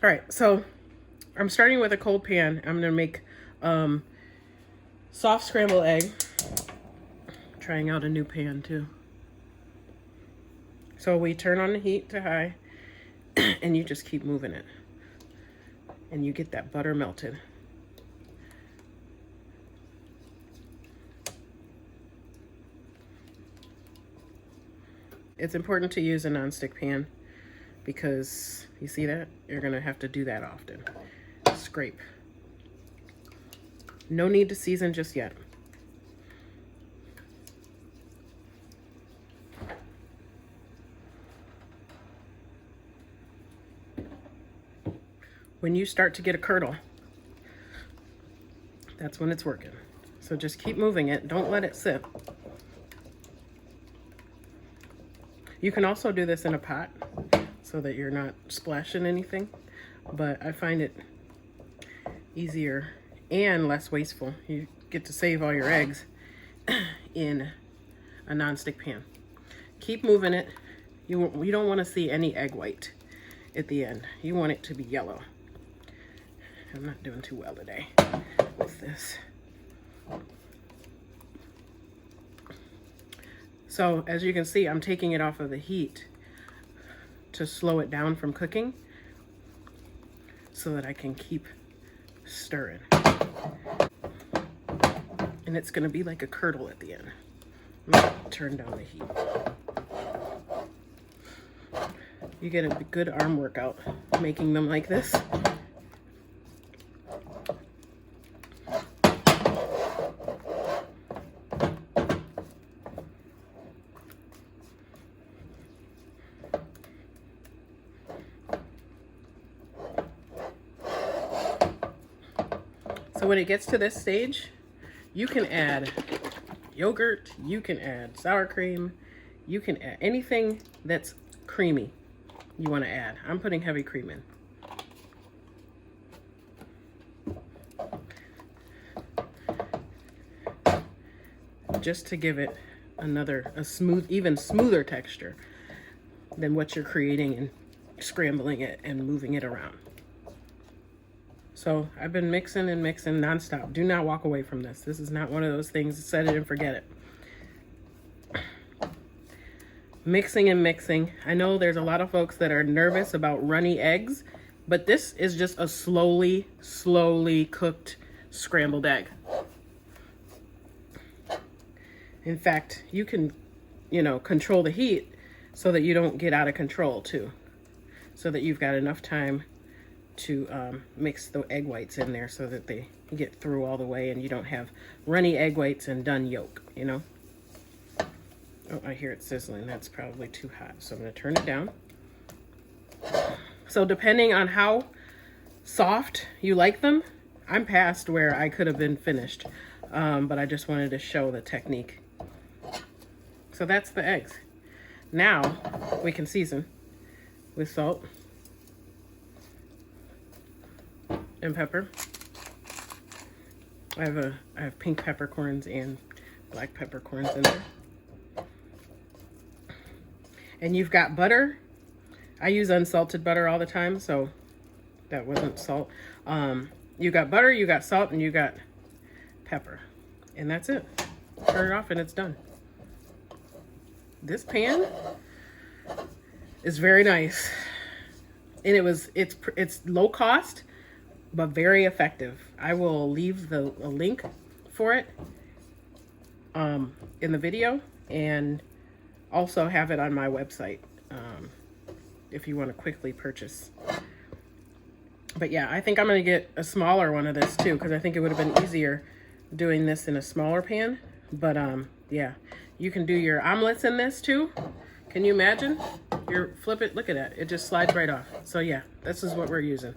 All right, so I'm starting with a cold pan. I'm gonna make soft scrambled egg. Trying out a new pan too. So we turn on the heat to high and you just keep moving it. And you get that butter melted. It's important to use a nonstick pan because you see that? You're gonna have to do that often. Scrape. No need to season just yet. When you start to get a curdle, that's when it's working. So just keep moving it. Don't let it sit. You can also do this in a pot so that you're not splashing anything, but I find it easier and less wasteful. You get to save all your eggs in a nonstick pan. Keep moving it. You don't want to see any egg white at the end. You want it to be yellow. I'm not doing too well today with this. So as you can see, I'm taking it off of the heat to slow it down from cooking so that I can keep stirring. And it's gonna be like a curdle at the end. I'm gonna turn down the heat. You get a good arm workout making them like this. So when it gets to this stage, you can add yogurt, you can add sour cream, you can add anything that's creamy you want to add. I'm putting heavy cream in. Just to give it a smooth, even smoother texture than what you're creating and scrambling it and moving it around. So I've been mixing and mixing nonstop. Do not walk away from this. This is not one of those things, set it and forget it. Mixing and mixing. I know there's a lot of folks that are nervous about runny eggs, but this is just a slowly cooked scrambled egg. In fact, you can, control the heat so that you don't get out of control too. So that you've got enough time to mix the egg whites in there so that they get through all the way and you don't have runny egg whites and done yolk, Oh, I hear it sizzling. That's probably too hot. So I'm going to turn it down. So depending on how soft you like them, I'm past where I could have been finished. But I just wanted to show the technique. So that's the eggs. Now we can season with salt and pepper. I have pink peppercorns and black peppercorns in there. And you've got butter. I use unsalted butter all the time, so that wasn't salt. You got butter, you got salt, and you got pepper. And that's it. Turn it off and it's done. This pan is very nice. And it's low cost, but very effective. I will leave a link for it in the video, and also have it on my website if you want to quickly purchase. But yeah, I think I'm going to get a smaller one of this too, because I think it would have been easier doing this in a smaller pan. But yeah, you can do your omelets in this too. Can you imagine? Flip it, look at that. It just slides right off. So yeah, this is what we're using.